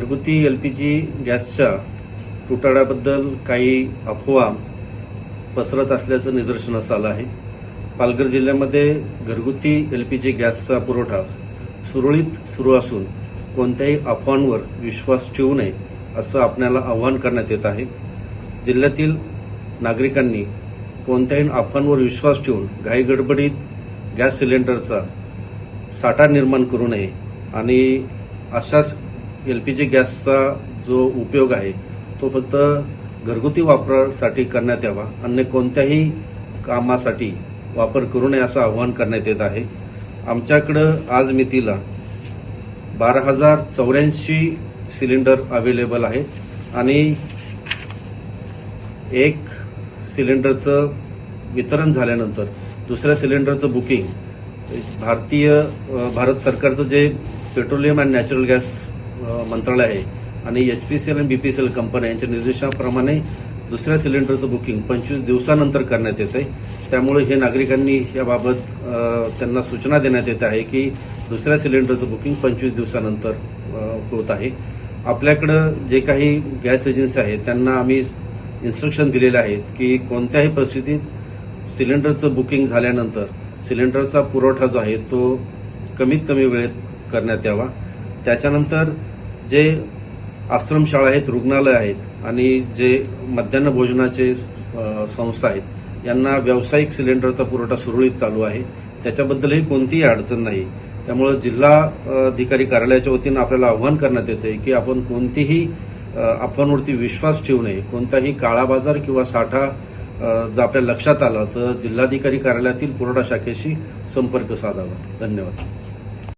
घरगुती एलपीजी गॅसच्या तुटवड्याबद्दल काही अफवा पसरत असल्याचं निदर्शनास आलं आहे. पालघर जिल्ह्यामध्ये घरगुती एलपीजी गॅसचा पुरवठा सुरळीत सुरू असून कोणत्याही अफवांवर विश्वास ठेवू नये असं आपल्याला आवाहन करण्यात येत आहे. जिल्ह्यातील नागरिकांनी कोणत्याही अफवांवर विश्वास ठेवून घाईगडबडीत गॅस सिलेंडरचा साठा निर्माण करू नये आणि अशाच एलपीजी गॅसचा जो उपयोग आहे तो फक्त घरगुती वापरासाठी करण्यात यावा, अन्य कोणत्याही कामासाठी वापर करू नये असं आवाहन करण्यात येत आहे. आमच्याकडं आज मितीला 12,084 सिलेंडर अवेलेबल आहेत आणि एक सिलेंडरचं वितरण झाल्यानंतर दुसऱ्या सिलेंडरचं बुकिंग भारत सरकारचं जे पेट्रोलियम अँड नॅचरल गॅस मंत्रालय आहे आणि एचपीसीएल आणि बीपीसीएल कंपन्या यांच्या निर्देशाप्रमाणे दुसऱ्या सिलेंडरचं बुकिंग 25 दिवसानंतर करण्यात येत आहे. त्यामुळे हे नागरिकांनी याबाबत त्यांना सूचना देण्यात येत आहे की दुसऱ्या सिलेंडरचं बुकिंग 25 दिवसानंतर होत आहे. आपल्याकडं जे काही गॅस एजन्सी आहेत त्यांना आम्ही इन्स्ट्रक्शन दिलेले आहेत की कोणत्याही परिस्थितीत सिलेंडरचं बुकिंग झाल्यानंतर सिलेंडरचा पुरवठा जो आहे तो कमीत कमी वेळेत करण्यात यावा. त्याच्यानंतर जे आश्रमशाळा आहेत, रुग्णालय आहेत आणि जे मध्यान्ह भोजनाचे संस्था आहेत यांना व्यावसायिक सिलेंडरचा पुरवठा सुरळीत चालू आहे. त्याच्याबद्दलही कोणतीही अडचण नाही. त्यामुळे जिल्हा अधिकारी कार्यालयाच्या वतीनं आपल्याला आवाहन करण्यात येते की आपण कोणतीही अफवांवरती विश्वास ठेवू नये. कोणताही काळाबाजार किंवा साठा जर आपल्या लक्षात आला तर जिल्हाधिकारी कार्यालयातील पुरवठा शाखेशी संपर्क साधावा. धन्यवाद.